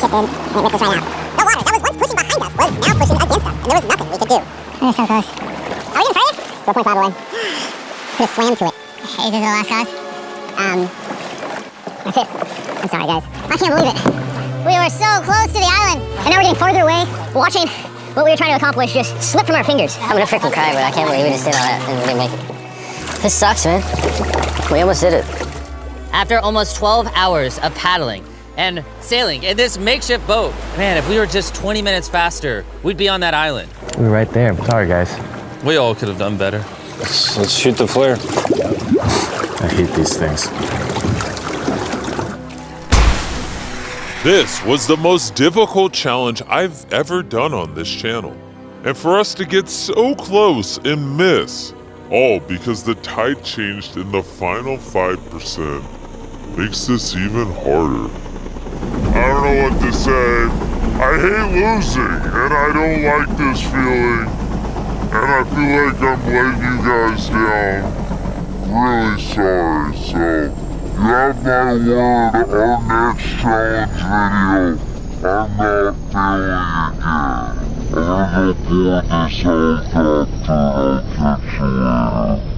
shifted, and it ripped us right out. The water that was once pushing behind us was now pushing against us, and there was nothing we could do. We're so close. Are we even further? 4.5 away. Could have swam to it. Is this the last cause? That's it. I'm sorry, guys. I can't believe it. We were so close to the island, and now we're getting farther away, watching what we were trying to accomplish just slip from our fingers. I'm gonna freaking cry, but I can't believe we just did all that and we didn't make it. This sucks, man. We almost did it. After almost 12 hours of paddling and sailing in this makeshift boat, man, if we were just 20 minutes faster, we'd be on that island. We were right there. Sorry, guys. We all could have done better. Let's shoot the flare. I hate these things. This was the most difficult challenge I've ever done on this channel. And for us to get so close and miss, all because the tide changed in the final 5%, makes this even harder. I don't know what to say. I hate losing, and I don't like this feeling. And I feel like I'm letting you guys down. Really sorry, so you have my word, our next challenge video, I'm not failing again. I'm gonna go board this helicopter and I'll catch you later.